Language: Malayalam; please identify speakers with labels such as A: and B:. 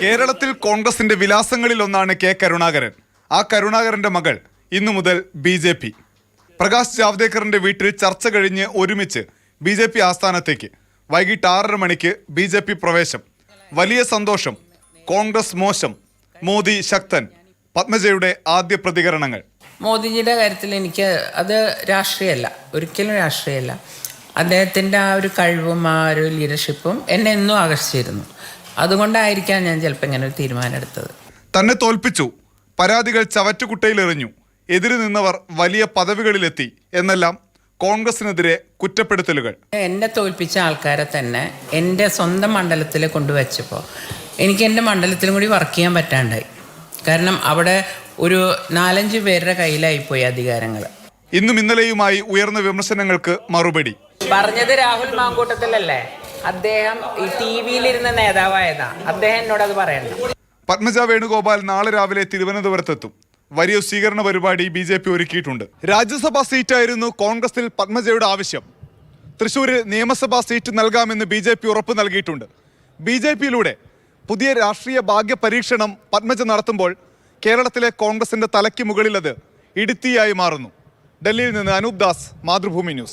A: കേരളത്തിൽ കോൺഗ്രസിന്റെ വിലാസങ്ങളിൽ ഒന്നാണ് കെ കരുണാകരൻ. ആ കരുണാകരന്റെ മകൾ ഇന്നു മുതൽ BJP. പ്രകാശ് ജാവ്ദേക്കറിന്റെ വീട്ടിൽ ചർച്ച കഴിഞ്ഞ് ഒരുമിച്ച് BJP ആസ്ഥാനത്തേക്ക് വൈകിട്ട് 6:30 മണിക്ക് BJP പ്രവേശം. വലിയ സന്തോഷം. കോൺഗ്രസ് മോശം, മോദി ശക്തൻ. പത്മജയുടെ ആദ്യ പ്രതികരണങ്ങൾ.
B: മോദിജിയുടെ കാര്യത്തിൽ എനിക്ക് അത് രാഷ്ട്രീയമല്ല, ഒരിക്കലും രാഷ്ട്രീയമല്ല. അദ്ദേഹത്തിൻ്റെ ആ ഒരു കഴിവും ആ ഒരു ലീഡർഷിപ്പും എന്നെ എന്നും ആകർഷിച്ചിരുന്നു. അതുകൊണ്ടായിരിക്കാം ഞാൻ ചിലപ്പോൾ ഇങ്ങനെ ഒരു തീരുമാനം എടുത്തത്.
A: തന്നെ തോൽപ്പിച്ചു, പരാതികൾ ചവറ്റുകുട്ടയിലെറിഞ്ഞു, എതിര് നിന്നവർ വലിയ പദവികളിലെത്തി എന്നെല്ലാം കോൺഗ്രസിനെതിരെ കുറ്റപ്പെടുത്തലുകൾ.
B: എന്നെ തോൽപ്പിച്ച ആൾക്കാരെ തന്നെ എൻ്റെ സ്വന്തം മണ്ഡലത്തിൽ കൊണ്ടുവച്ചപ്പോൾ എനിക്ക് എൻ്റെ മണ്ഡലത്തിലും കൂടി വർക്ക് ചെയ്യാൻ പറ്റാണ്ടായി. കാരണം അവിടെ ഒരു 4-5 പേരുടെ കയ്യിലായിപ്പോയി അധികാരങ്ങൾ.
A: ഇന്നും ഇന്നലെയുമായി ഉയർന്ന വിമർശനങ്ങൾക്ക് മറുപടി.
B: പറഞ്ഞത് രാഹുൽ മാങ്കൂട്ടത്തിലല്ലേ, അദ്ദേഹം ഈ TV-യിലിരുന്ന നേതാവായതാ. അദ്ദേഹം എന്നോട് അത് പറയണ്ട.
A: പത്മജ വേണുഗോപാൽ നാളെ രാവിലെ തിരുവനന്തപുരത്തെത്തും. വലിയ സ്വീകരണ പരിപാടി BJP ഒരുക്കിയിട്ടുണ്ട്. രാജ്യസഭാ സീറ്റായിരുന്നു കോൺഗ്രസിൽ പത്മജയുടെ ആവശ്യം. തൃശ്ശൂരിൽ നിയമസഭാ സീറ്റ് നൽകാമെന്ന് BJP ഉറപ്പ് നൽകിയിട്ടുണ്ട്. BJPയിലൂടെ പുതിയ രാഷ്ട്രീയ ഭാഗ്യ പരീക്ഷണം പത്മജ നടത്തുമ്പോൾ കേരളത്തിലെ കോൺഗ്രസിന്റെ തലയ്ക്ക് മുകളിൽ അത് ഇടുത്തിയായി മാറുന്നു. ഡൽഹിയിൽ നിന്ന് അനൂപ് ദാസ്, മാതൃഭൂമി ന്യൂസ്.